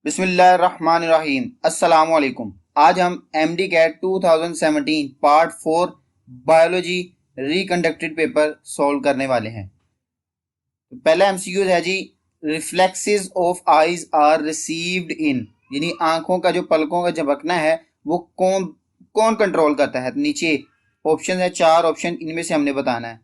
बिस्मिल्लाहिर्रहमानिर्रहीम। अस्सलामुअलैकुम। आज हम MD CAT 2017 part 4 biology reconducted paper solve करने वाले हैं। तो पहला एमसीक्यू है जी, reflexes of eyes are received in, यानी आंखों का जो पलकों का झपकना है वो कौन कौन कंट्रोल करता है। नीचे ऑप्शन है, चार ऑप्शन, इनमें से हमने बताना है।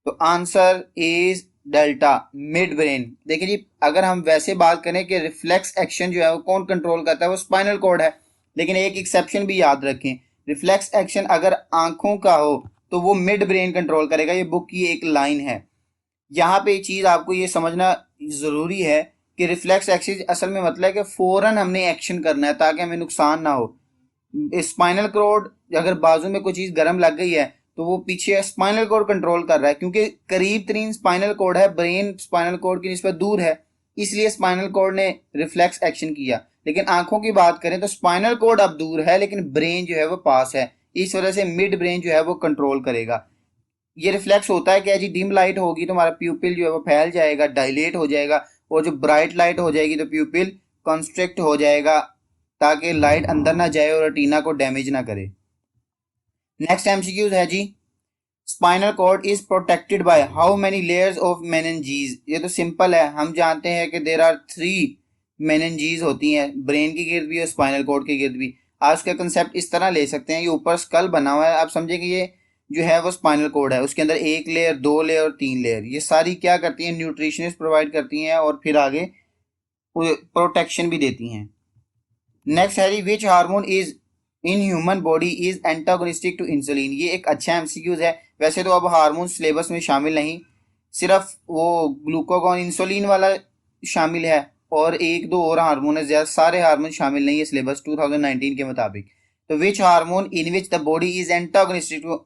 तो answer is delta, mid brain. देखिए जी, अगर हम वैसे बात करें कि रिफ्लेक्स एक्शन जो है वो कौन कंट्रोल करता है, वो स्पाइनल कॉर्ड है। लेकिन एक एक्सेप्शन भी याद रखें, रिफ्लेक्स एक्शन अगर आंखों का हो तो वो मिड ब्रेन कंट्रोल करेगा। ये बुक की एक लाइन है। यहाँ पे चीज आपको ये समझना जरूरी है कि रिफ्लेक्स एक्शन असल में मतलब है कि फौरन हमने एक्शन करना है ताकि हमें नुकसान ना हो। स्पाइनल कॉर्ड, अगर बाजू में कोई चीज गर्म लग गई है तो वो पीछे स्पाइनल कॉर्ड कंट्रोल कर रहा है, क्योंकि करीब तरीन स्पाइनल कॉर्ड है, ब्रेन स्पाइनल कॉर्ड की निस्बत दूर है, इसलिए स्पाइनल कॉर्ड ने रिफ्लेक्स एक्शन किया। लेकिन आंखों की बात करें तो स्पाइनल कॉर्ड अब दूर है लेकिन ब्रेन जो है वो पास है, इस वजह से मिड ब्रेन जो है वो कंट्रोल करेगा। ये रिफ्लेक्स होता है क्या जी, डिम लाइट होगी तो हमारा प्यूपिल जो है वो फैल जाएगा, डायलेट हो जाएगा, और जो ब्राइट लाइट हो जाएगी तो प्यूपिल कंस्ट्रिक्ट हो जाएगा ताकि लाइट अंदर ना जाए और रेटिना को डैमेज ना करे। नेक्स्ट एमसीक्यू है जी, spinal cord is protected by how many layers of meninges. ये तो सिंपल है, हम जानते हैं कि देर आर 3 मेनिंजीज होती हैं, ब्रेन की गिर्द भी और स्पाइनल कॉर्ड की गिर्द भी। आज का कंसेप्ट इस तरह ले सकते हैं, ये ऊपर स्कल बना हुआ है, आप समझे कि ये जो है वो स्पाइनल कॉर्ड है, उसके अंदर एक लेयर, दो लेयर और तीन लेयर, ये सारी क्या करती हैं, न्यूट्रिशनिस्ट प्रोवाइड करती हैं और फिर आगे प्रोटेक्शन भी देती हैं। नेक्स्ट है जी, which hormone is in human body is antagonistic to insulin. ये एक अच्छा एमसीक्यूज है। वैसे तो अब हार्मोन सिलेबस में शामिल नहीं, सिर्फ वो ग्लूकागॉन इंसुलिन वाला शामिल है और एक दो और हार्मोन है, ज्यादा सारे हार्मोन शामिल नहीं है सिलेबस 2019 के मुताबिक। तो which hormone in which the body is antagonistic to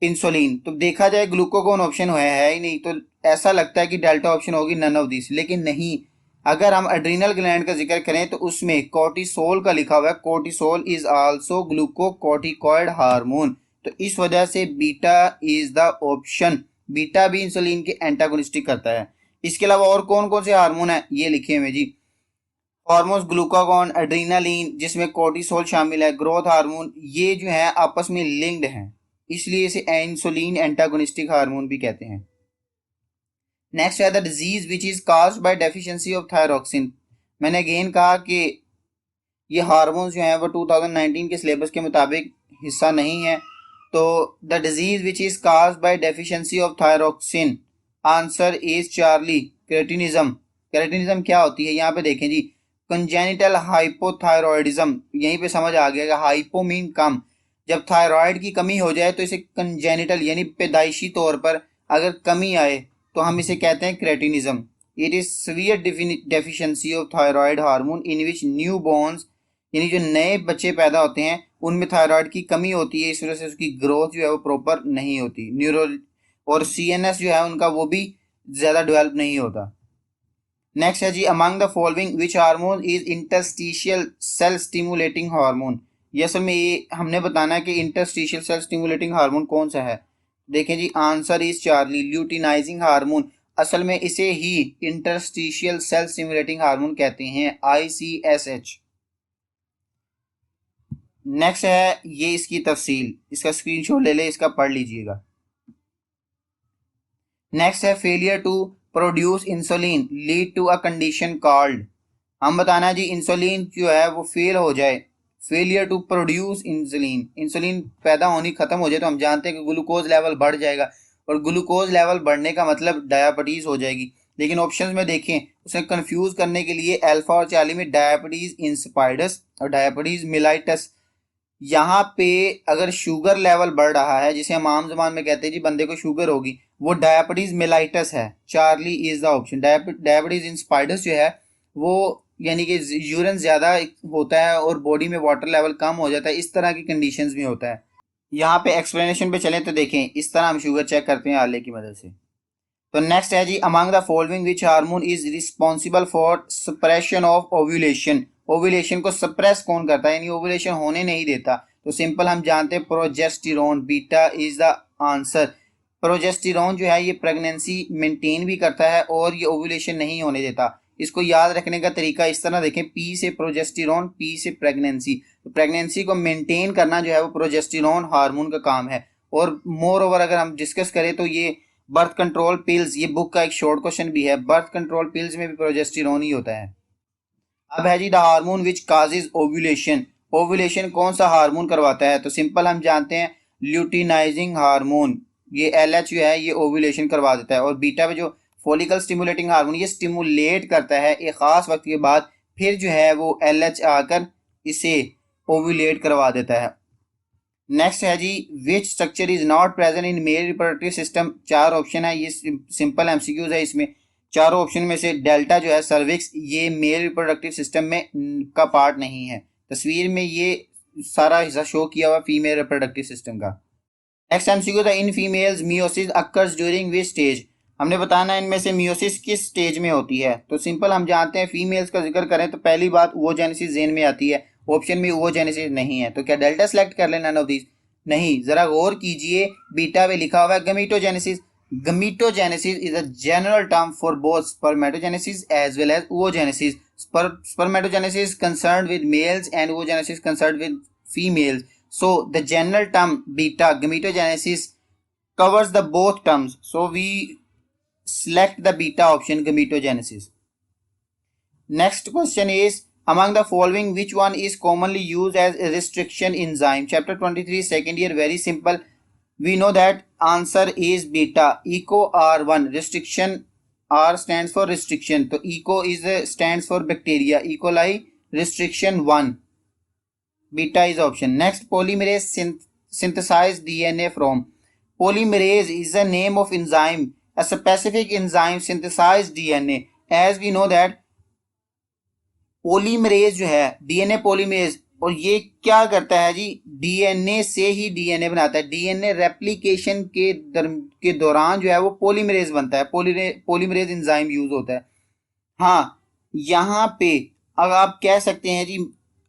insulin, तो देखा जाए ग्लूकोगोन ऑप्शन है ही नहीं, तो ऐसा लगता है कि डेल्टा ऑप्शन होगी, नन ऑफ दिस। लेकिन नहीं, अगर हम एड्रीनल ग्लैंड का जिक्र करें तो उसमें कोर्टिसोल का लिखा हुआ है, cortisol is also glucocorticoid hormone, तो इस वजह से beta is the option. Beta भी इंसुलिन के एंटागोनिस्टिक करता है। इसके अलावा और कौन कौन से हार्मोन है ये लिखे हुए जी, हार्मोन्स ग्लूकागॉन, एड्रीनालिन जिसमें कोर्टिसोल शामिल है, ग्रोथ हार्मोन, ये जो है आपस में लिंक्ड हैं, इसलिए इसे इंसुलिन एंटागोनिस्टिक हार्मोन भी कहते हैं। नेक्स्ट है the disease which is caused by deficiency of thyroxine. मैंने अगेन कहा कि ये हार्मोन्स जो हैं वो 2019 के सिलेबस के मुताबिक हिस्सा नहीं है। तो the disease which is caused by deficiency of thyroxine, answer is Charlie, cretinism. Cretinism क्या होती है, यहाँ पे देखें जी, कंजेनिटल हाइपोथायरॉयडिज्म, यहीं पे समझ आ गया, हाइपो मीन कम, जब थायराइड की कमी हो जाए तो इसे कंजेनिटल यानी पैदाइशी तौर पर अगर कमी आए तो हम इसे कहते हैं cretinism. It is severe deficiency of thyroid hormone in which new borns, यानी जो नए बच्चे पैदा होते हैं उनमें थायराइड की कमी होती है, इस वजह से उसकी ग्रोथ जो है वो प्रॉपर नहीं होती, न्यूरो और सीएनएस जो है उनका वो भी ज़्यादा डेवलप नहीं होता। नेक्स्ट है जी, among the following which hormone is interstitial cell stimulating hormone. ये असल में ये हमने बताना है कि इंटरस्टिशियल सेल स्टिमुलेटिंग हार्मोन कौन सा है। देखें जी, answer is Charlie, luteinizing hormone. असल में इसे ही इंटरस्टिशियल सेल स्टिमुलेटिंग हार्मोन कहते हैं, ICSH। नेक्स्ट है ये इसकी तफसील, इसका स्क्रीनशॉट ले ले, इसका पढ़ लीजिएगा। नेक्स्ट है failure to produce insulin lead to a condition called. हम बताना है जी, इंसुलिन जो है वो फेल हो जाए, failure to produce insulin, insulin पैदा होनी खत्म हो जाए तो हम जानते हैं कि ग्लूकोज लेवल बढ़ जाएगा, और ग्लूकोज लेवल बढ़ने का मतलब डायबिटीज हो जाएगी। लेकिन ऑप्शंस में देखें, उसे कंफ्यूज करने के लिए अल्फा और चार्ली में डायबिटीज इंस्पाइडस और डायबिटीज मिलाइटस, यहाँ पे अगर शुगर लेवल बढ़ रहा है, जिसे हम आम जबान में कहते हैं जी बंदे को शुगर होगी, वो डायबिटीज मेलाइटस है, Charlie is the option. Diabetes insipidus जो है वो यानी कि यूरिन ज्यादा होता है और बॉडी में वाटर लेवल कम हो जाता है, इस तरह की कंडीशंस में होता है। यहाँ पे एक्सप्लेनेशन पे चलें तो देखें, इस तरह हम शुगर चेक करते हैं आले की मदद से। तो नेक्स्ट है जी, among the following which hormone is responsible for suppression of ovulation. Ovulation को सप्रेस कौन करता है, यानी ओव्यूलेशन होने नहीं देता, तो सिंपल हम जानते हैं progesterone, beta is the answer. Progesterone जो है ये प्रेगनेंसी मेंटेन भी करता है और ये ओव्यूलेशन नहीं होने देता, इसको याद रखने का तरीका इस तरह देखें, पी से प्रोजेस्टेरॉन, पी से प्रेगनेंसी। तो प्रेगनेंसी को मेंटेन करना जो है वो प्रोजेस्टेरॉन हार्मोन का काम है। और मोर ओवर अगर हम डिस्कस करें तो ये बर्थ कंट्रोल पिल्स, ये बुक का एक शॉर्ट क्वेश्चन भी है, बर्थ कंट्रोल पिल्स में भी प्रोजेस्टेरॉन ही होता है। अब है जी the hormone which causes ovulation. Ovulation कौन सा हार्मोन करवाता है? तो सिंपल हम जानते हैं ल्यूटिनाइजिंग हार्मोन, ये LH जो है ये ओव्यूलेशन करवा देता है। और बीटा पे जो फॉलिकल स्टिमुलेटिंग हार्मोन ये स्टिमुलेट करता है एक खास वक्त के बाद, फिर जो है वो LH आकर इसे ओव्यूलेट करवा देता है। नेक्स्ट है जी which structure is not present in male reproductive system. 4 option है, ये सिंपल MCQs है। इसमें चारों ऑप्शन में से डेल्टा जो है सर्विक्स, ये मेल रिप्रोडक्टिव सिस्टम में का पार्ट नहीं है। तस्वीर में ये सारा हिस्सा शो किया हुआ फीमेल रिप्रोडक्टिव सिस्टम का। नेक्स्ट MCQ था in females meiosis occurs during which stage. हमने बताना है इनमें से मियोसिस किस स्टेज में होती है। तो सिंपल हम जानते हैं फीमेल्स का जिक्र करें तो पहली बात ओवोजेनेसिस जेन में आती है, ऑप्शन में ओवोजेनेसिस नहीं है, तो क्या डेल्टा सेलेक्ट कर लेना? नन ऑफ दीज नहीं। जरा गौर कीजिए, बीटा पे लिखा हुआ है गमीटोजेनेसिस। Gametogenesis is a general term for both spermatogenesis as well as oogenesis. Spermatogenesis is concerned with males and oogenesis is concerned with females. So the general term beta gametogenesis covers the both terms. So we select the beta option gametogenesis. Next question is among the following which one is commonly used as a restriction enzyme? Chapter 23 second year, very simple. We know that answer is beta. Eco R1 restriction, R stands for restriction, तो eco is stands for bacteria, E. coli restriction 1, beta is option. Next polymerase synthesize DNA from. Polymerase is the name of enzyme, a specific enzyme synthesize DNA. As we know that polymerase जो है DNA polymerase, और ये क्या करता है जी, DNA से ही DNA बनाता है। डीएनए रेप्लिकेशन के दौरान जो है वो पॉलीमरेज बनता है, पॉलीमरेज एंजाइम यूज होता है। हाँ, यहाँ पे अब आप कह सकते हैं जी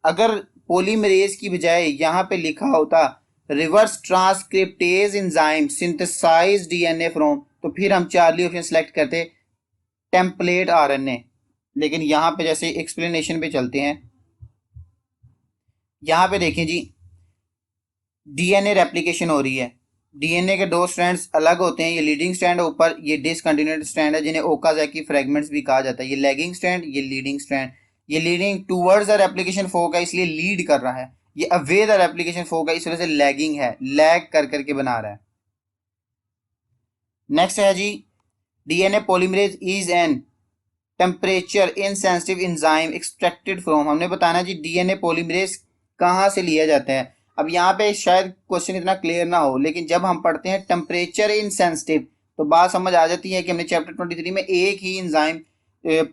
अगर पॉलीमरेज की बजाय यहाँ पे लिखा होता reverse transcriptase enzyme synthesise DNA from, तो फिर हम चार्ली ऑप्शन सेलेक्ट करते टेम्पलेट आरएनए। लेकिन यहाँ पे जैसे एक्सप्लेनेशन पे चलते हैं, यहाँ पे देखें जी डीएनए रेप्लिकेशन हो रही है, डीएनए के 2 स्ट्रैंड्स अलग होते हैं, ये लीडिंग स्ट्रैंड है ऊपर, ये डिसकंटिन्यूड स्ट्रैंड है जिन्हें ओकाज़की फ्रेगमेंट्स भी कहा जाता है। ये लैगिंग स्ट्रैंड, ये लीडिंग स्ट्रैंड, ये leading towards the replication fork है इसलिए लीड कर रहा है, ये अवे द रेप्लिकेशन फोक है इस वजह से लैगिंग है, लैग कर करके बना रहा है। नेक्स्ट है जी DNA polymerase is an temperature insensitive enzyme extracted from. हमने बताना जी डीएनए पॉलीमरेज कहाँ से लिया जाता है। अब यहाँ पे शायद क्वेश्चन इतना क्लियर ना हो, लेकिन जब हम पढ़ते हैं टेम्परेचर इनसेंसिटिव तो बात समझ आ जाती है कि हमने चैप्टर 23 में एक ही एंजाइम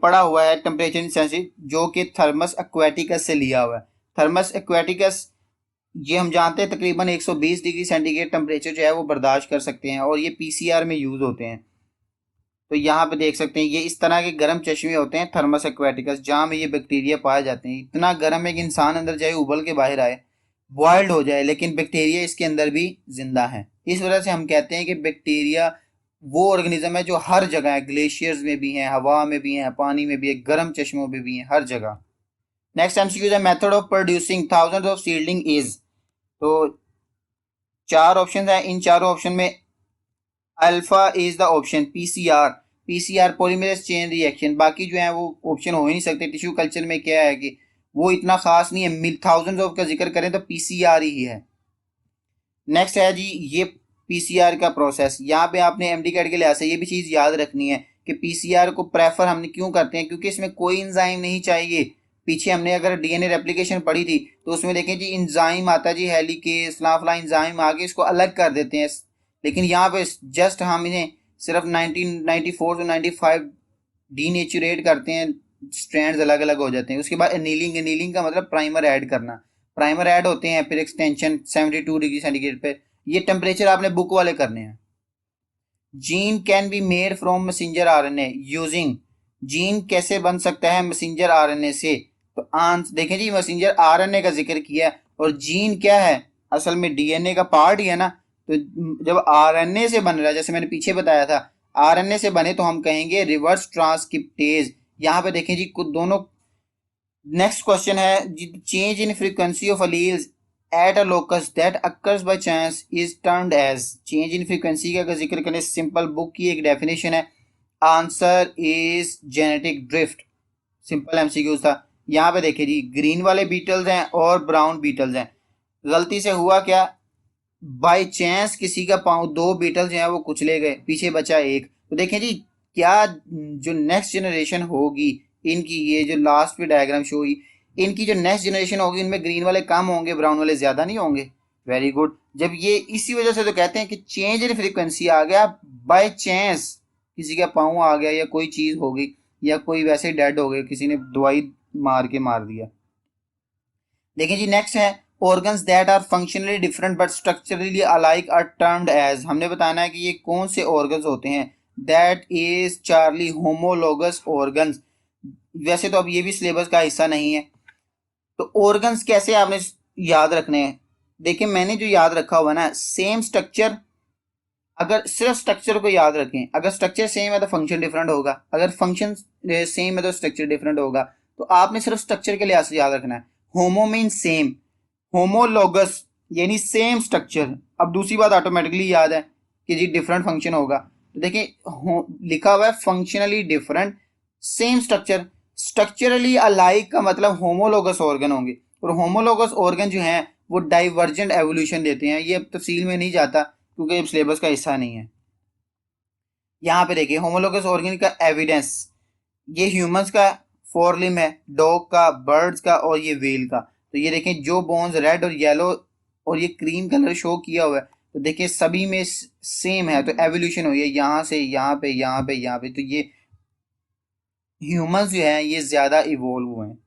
पढ़ा हुआ है टेम्परेचर इनसेंसिटिव, जो कि थर्मस एक्वेटिकस से लिया हुआ है। थर्मस एक्वेटिकस ये हम जानते हैं तकरीबन 120 डिग्री सेंटीग्रेड टेम्परेचर जो है वो बर्दाश्त कर सकते हैं, और ये PCR में यूज होते हैं। तो यहाँ पे देख सकते हैं ये इस तरह के गर्म चश्मे होते हैं थर्मस एक्वेटिकस, जहाँ में ये बैक्टीरिया पाए जाते हैं। इतना गर्म है कि इंसान अंदर जाए उबल के बाहर आए, बॉइल्ड हो जाए, लेकिन बैक्टीरिया इसके अंदर भी जिंदा है। इस वजह से हम कहते हैं कि बैक्टीरिया वो ऑर्गेनिज्म है जो हर जगह है, ग्लेशियर्स में भी हैं, हवा में भी हैं, पानी में भी है, गर्म चश्मों में भी हैं, हर जगह। नेक्स्ट MCQ है method of producing thousands of seedling is. तो 4 ऑप्शन है, इन चारों ऑप्शन में alpha is the option, PCR polymerase chain reaction, बाकी जो है वो ऑप्शन हो ही नहीं सकते। टिश्यू कल्चर में क्या है कि वो इतना खास नहीं है, थाउजेंड्स ऑफ का जिक्र करें तो पीसीआर ही है। नेक्स्ट है जी ये पीसीआर का प्रोसेस, यहाँ पे आपने एमडी कैट के लिहाज से ये भी चीज़ याद रखनी है कि पीसीआर को प्रेफर हमने क्यों करते हैं, क्योंकि इसमें कोई इंजाइम नहीं चाहिए। पीछे हमने अगर डीएनए रेप्लिकेशन पढ़ी थी तो उसमें देखें जी इंजाइम आता जी हेलिकेस फलाफला इंजाइम आके इसको अलग कर देते हैं, लेकिन यहाँ पे जस्ट हम इन्हें सिर्फ 1994 से 95 डीनेचुरेट करते हैं, स्ट्रैंड्स अलग अलग हो जाते हैं। उसके बाद एनीलिंग का मतलब प्राइमर ऐड करना, प्राइमर ऐड होते हैं, फिर एक्सटेंशन 72 डिग्री सेंटीग्रेड पे, ये टेम्परेचर आपने बुक वाले करने हैं। Gene can be made from messenger RNA using, gene कैसे बन सकता है मैसेंजर आरएनए से? तो देखें जी मैसेंजर आरएनए का जिक्र किया, और जीन क्या है, असल में डीएनए का पार्ट ही है ना। तो जब आरएनए से बन रहा है, जैसे मैंने पीछे बताया था आरएनए से बने, तो हम कहेंगे रिवर्स ट्रांसक्रिप्टेज, यहाँ पे देखें जी कुछ दोनों। नेक्स्ट क्वेश्चन है जी, change in frequency of alleles at a locus that occurs by chance is termed as. Change in frequency का अगर जिक्र करें, सिंपल बुक की एक डेफिनेशन है, answer is genetic drift. Simple MCQs था। यहाँ पे देखिए जी, ग्रीन वाले बीटल्स हैं और ब्राउन बीटल्स हैं। गलती से हुआ क्या, बाय चांस किसी का पाँव, दो बीटल्स जो हैं वो कुचले गए, पीछे बचा एक। तो देखें जी, क्या जो नेक्स्ट जनरेशन होगी इनकी, ये जो लास्ट पे डायग्राम शो हुई, इनकी जो नेक्स्ट जनरेशन होगी इनमें ग्रीन वाले कम होंगे, ब्राउन वाले ज्यादा नहीं होंगे। Very good. जब ये इसी वजह से तो कहते हैं कि चेंज इन फ्रीक्वेंसी आ गया, बाय चांस किसी का पाँव आ गया या कोई चीज हो गई या कोई वैसे ही डेड हो गए, किसी ने दवाई मार के मार दिया। देखिए जी, नेक्स्ट है organs that are functionally different but structurally alike are termed as। हमने बताना है कि ये कौन से organs होते हैं। that is Charlie homologous organs। वैसे तो अब ये भी सिलेबस का हिस्सा नहीं है, तो organs कैसे आपने याद रखने हैं। देखिए मैंने जो याद रखा हुआ ना, सेम स्ट्रक्चर, अगर सिर्फ स्ट्रक्चर को याद रखें, अगर स्ट्रक्चर सेम है तो फंक्शन डिफरेंट होगा, अगर फंक्शन सेम है तो स्ट्रक्चर डिफरेंट होगा। तो आपने सिर्फ स्ट्रक्चर के लिहाज से याद रखना है। होमो मीन सेम, होमोलोगस यानी सेम स्ट्रक्चर। अब दूसरी बात ऑटोमेटिकली याद है कि जी डिफरेंट फंक्शन होगा। तो देखिए लिखा हुआ है functionally different, same structure. Structurally alike का मतलब होमोलोगस ऑर्गन होंगे, और होमोलोगस ऑर्गन जो हैं वो डाइवर्जेंट एवोल्यूशन देते हैं। ये अब तफसील में नहीं जाता क्योंकि सिलेबस का हिस्सा नहीं है। यहाँ पे देखिए होमोलोगस ऑर्गन का एविडेंस, ये ह्यूमंस का फोर लिम है, डॉग का, बर्ड्स का और ये व्हेल का। तो ये देखें जो बोन्स रेड और येलो और ये क्रीम कलर शो किया हुआ है, तो देखिए सभी में सेम है, तो एवोल्यूशन हुई है यहाँ से यहाँ पे यहाँ पे यहाँ पे। तो ये ह्यूमंस जो है ये ज्यादा इवोल्व हुए हैं।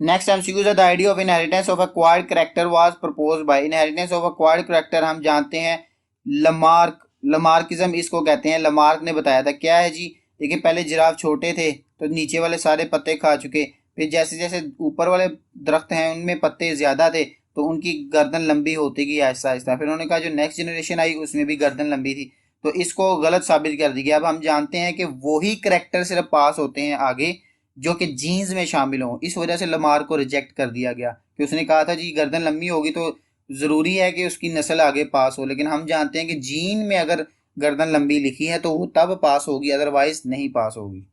नेक्स्ट एमसीक्यू है, the idea of inheritance of acquired character was proposed by. Inheritance of acquired character हम जानते हैं लमार्क, लमार्किज्म इसको कहते हैं, लमार्क ने बताया था। क्या है जी, देखिए पहले जिराफ छोटे थे तो नीचे वाले सारे पत्ते खा चुके, फिर जैसे जैसे ऊपर वाले दरख्त हैं उनमें पत्ते ज्यादा थे तो उनकी गर्दन लंबी होती गई आहिस्ता आहिस्ता। फिर उन्होंने कहा जो नेक्स्ट जनरेशन आई उसमें भी गर्दन लंबी थी, तो इसको गलत साबित कर दी गया। अब हम जानते हैं कि वही करेक्टर सिर्फ पास होते हैं आगे जो कि जीन्स में शामिल हो। इस वजह से लमार को रिजेक्ट कर दिया गया कि उसने कहा था जी गर्दन लंबी होगी तो जरूरी है कि उसकी नस्ल आगे पास हो, लेकिन हम जानते हैं कि जीन में अगर गर्दन लंबी लिखी है तो वो तब पास होगी, अदरवाइज नहीं पास होगी।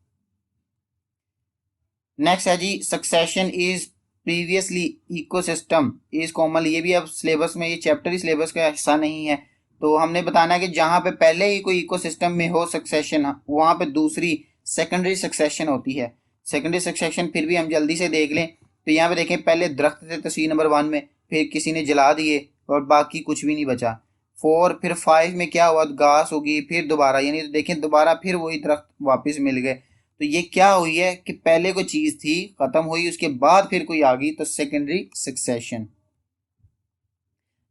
नेक्स्ट है जी, succession is previously ecosystem is common. ये भी अब सिलेबस में, ये चैप्टर ही सिलेबस का हिस्सा नहीं है, तो हमने बताना है कि जहाँ पे पहले ही कोई इकोसिस्टम में हो सक्सेशन, वहाँ पे दूसरी सेकेंडरी सक्सेशन होती है। सेकेंडरी सक्सेशन फिर भी हम जल्दी से देख लें, तो यहाँ पे देखें पहले दरख्त थे तस्वीर नंबर 1 में, फिर किसी ने जला दिए और बाकी कुछ भी नहीं बचा। 4 फिर 5 में क्या हुआ, घास होगी, फिर दोबारा, यानी तो देखें दोबारा फिर वही दरख्त वापस मिल गए। तो ये क्या हुई है कि पहले कोई चीज थी खत्म हुई, उसके बाद फिर कोई आ गई, तो सेकेंडरी सक्सेशन।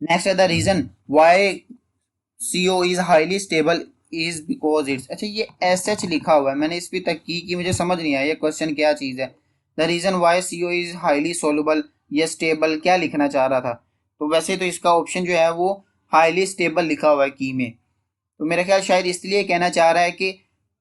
नेक्स्ट है the reason why CO is highly stable is because it's. अच्छा ये SH लिखा हुआ है, मैंने इस पर तहकीक की, मुझे समझ नहीं आया ये क्वेश्चन क्या चीज है। The reason why CO is highly soluble, ये स्टेबल क्या लिखना चाह रहा था। तो वैसे तो इसका ऑप्शन जो है वो हाईली स्टेबल लिखा हुआ है की में, तो मेरा ख्याल शायद इसलिए कहना चाह रहा है कि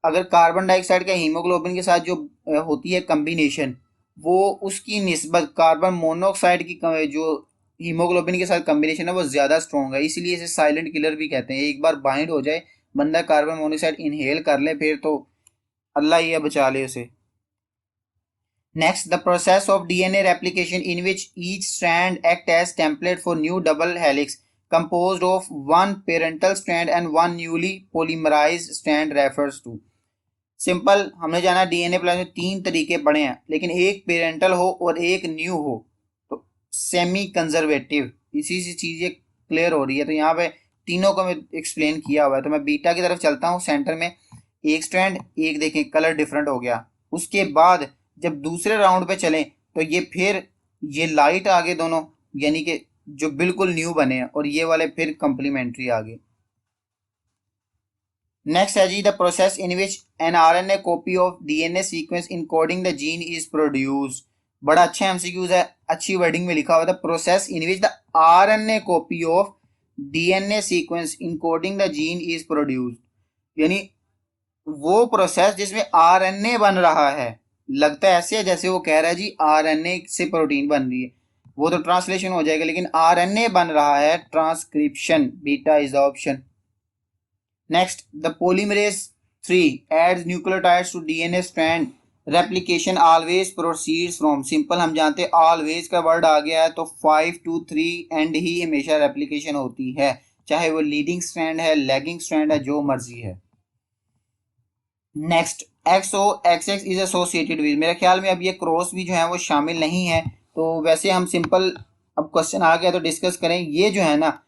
अगर कार्बन डाइऑक्साइड का हीमोग्लोबिन के साथ जो होती है कम्बिनेशन, वो उसकी निस्बत कार्बन मोनोऑक्साइड की जो हीमोग्लोबिन के साथ कम्बिनेशन है वो ज़्यादा स्ट्रॉन्ग है, इसलिए इसे साइलेंट किलर भी कहते हैं। एक बार बाइंड हो जाए, बंदा कार्बन मोनोऑक्साइड इनहेल कर ले, फिर तो अल्लाह ही बचा ले उसे। Next, the process of DNA replication in which each strand act as template for new double helix composed of one parental strand and one newly polymerized strand refers to। Simple हमने जाना DNA plasm में 3 तरीके पढ़े हैं, लेकिन एक parental हो और एक न्यू हो तो सेमी कंजर्वेटिव, इसी से चीजें क्लियर हो रही है। तो यहाँ पे तीनों को मैं एक्सप्लेन किया हुआ है। तो मैं बीटा की तरफ चलता हूँ, सेंटर में एक स्ट्रैंड, एक देखें कलर डिफरेंट हो गया। उसके बाद जब दूसरे राउंड पे चलें तो ये फिर ये लाइट आगे दोनों, यानी कि जो बिल्कुल न्यू बने हैं, और ये वाले फिर कंप्लीमेंट्री आ गए। नेक्स्ट है जी, the process in which an RNA copy of DNA sequence encoding the gene is produce. बड़ा अच्छा एमसीक्यूज है, अच्छी वर्डिंग में लिखा हुआ था। Process in which the RNA copy of DNA sequence encoding the gene is produce, यानी वो प्रोसेस जिसमें RNA बन रहा है लगता है ऐसे है जैसे वो कह रहा है जी आरएनए से प्रोटीन बन रही है, वो तो ट्रांसलेशन हो जाएगा, लेकिन आरएनए बन रहा है, transcription, beta is the option. Next, the polymerase 3 adds nucleotides to DNA strand, replication always proceeds from, simple हम जानते हैं always का वर्ड आ गया है तो 5 to 3 एंड ही हमेशा रेप्लिकेशन होती है, चाहे वो लीडिंग स्ट्रैंड है, लैगिंग स्ट्रैंड है, जो मर्जी है। Next, XO x is associated with, मेरे ख्याल में अब ये क्रॉस भी जो है वो शामिल नहीं है, तो वैसे हम सिंपल, अब क्वेश्चन आ गया तो डिस्कस करें। ये जो है ना,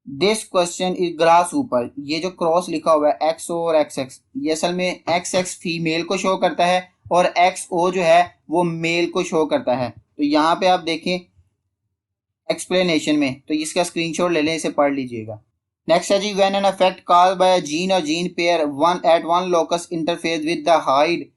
दिस क्वेश्चन इज ग्रास ऊपर, ये जो क्रॉस लिखा हुआ है एक्स ओ और एक्स एक्स, ये असल में एक्स एक्स फीमेल को शो करता है और एक्स ओ जो है वो मेल को शो करता है। तो यहाँ पे आप देखें एक्सप्लेनेशन में, तो इसका स्क्रीनशॉट ले लें, इसे पढ़ लीजिएगा। नेक्स्ट है जी, when an affect caused by a gene और gene pair one at one locus interfere with the hide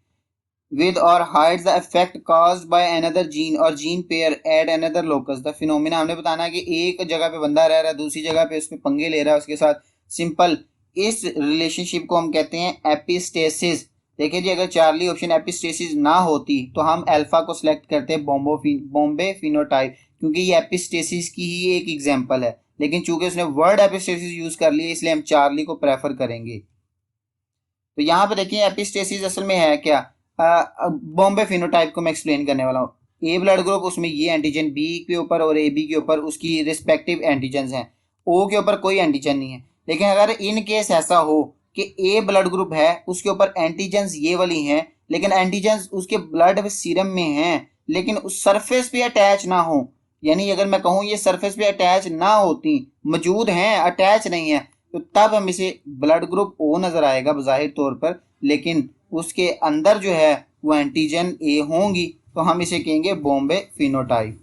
with or hides the effect caused by another gene or gene pair at another locus, the phenomena, हमने बताना है कि एक जगह पे बंदा रह रहा है, दूसरी जगह पे उसमें पंगे ले रहा है उसके साथ, सिंपल इस रिलेशनशिप को हम कहते हैं एपिस्टेसिस। देखिए जी, अगर चार्ली ऑप्शन एपिस्टेसिस ना होती तो हम अल्फा को सिलेक्ट करते हैं, बॉम्बे फिनोटाइप, क्योंकि ये एपिस्टेसिस की ही एक एग्जांपल है, लेकिन चूंकि उसने वर्ड एपिस्टेसिस यूज कर लिया इसलिए हम चार्ली को प्रेफर करेंगे। तो यहाँ पे देखिए एपिस्टेसिस असल में है क्या, बॉम्बे फिनोटाइप को मैं एक्सप्लेन करने वाला हूँ। ए ब्लड ग्रुप, उसमें ये एंटीजन बी के ऊपर और ए बी के ऊपर उसकी रिस्पेक्टिव एंटीजन हैं, ओ के ऊपर कोई एंटीजन नहीं है। लेकिन अगर इन केस ऐसा हो कि ए ब्लड ग्रुप है उसके ऊपर एंटीजन्स ये वाली हैं, लेकिन एंटीजन्स उसके ब्लड सीरम में हैं लेकिन उस सरफेस पे अटैच ना हो, यानी अगर मैं कहूँ ये सरफेस पे अटैच ना होती, मौजूद हैं अटैच नहीं है, तो तब हम इसे ब्लड ग्रुप ओ नजर आएगा बज़ाहिर तौर पर, लेकिन उसके अंदर जो है वो एंटीजन ए होंगी, तो हम इसे कहेंगे Bombay phenotype.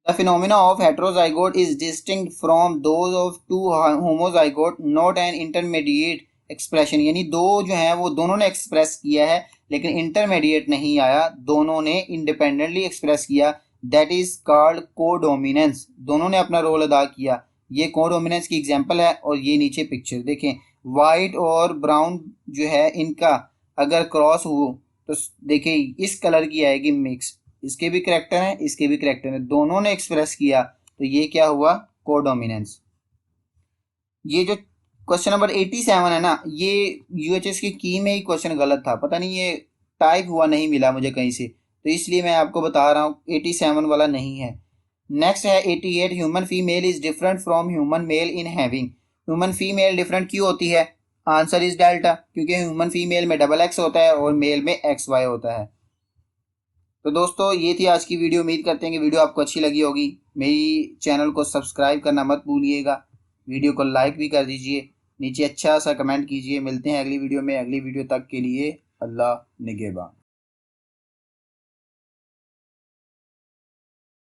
The phenomena of heterozygote is distinct from those of two homozygote, not an intermediate expression, यानी दो जो है वो दोनों ने एक्सप्रेस किया है लेकिन इंटरमीडिएट नहीं आया, दोनों ने इंडिपेंडेंटली एक्सप्रेस किया, दैट इज कॉल्ड कोडोमिनेंस, दोनों ने अपना रोल अदा किया। ये कोडोमिनेंस की एग्जांपल है, और ये नीचे पिक्चर देखें, वाइट और ब्राउन जो है इनका अगर क्रॉस हो तो देखिए इस कलर की आएगी मिक्स, इसके भी करैक्टर हैं इसके भी करैक्टर हैं, दोनों ने एक्सप्रेस किया, तो ये क्या हुआ, कोडोमिनेंस। ये जो क्वेश्चन नंबर 87 है ना, ये यूएचएस की में ही क्वेश्चन गलत था, पता नहीं ये टाइप हुआ नहीं मिला मुझे कहीं से, तो इसलिए मैं आपको बता रहा हूँ 87 वाला नहीं है। नेक्स्ट है 88, human female is different from human male in having, human female different क्यों होती है, आंसर इज डेल्टा, क्योंकि ह्यूमन फीमेल में डबल एक्स होता है और मेल में एक्स वाई होता है। तो दोस्तों ये थी आज की वीडियो, उम्मीद करते हैं कि वीडियो आपको अच्छी लगी होगी, मेरी चैनल को सब्सक्राइब करना मत भूलिएगा, वीडियो को लाइक भी कर दीजिए, नीचे अच्छा सा कमेंट कीजिए। मिलते हैं अगली वीडियो में, अगली वीडियो तक के लिए अल्लाह निगहबान।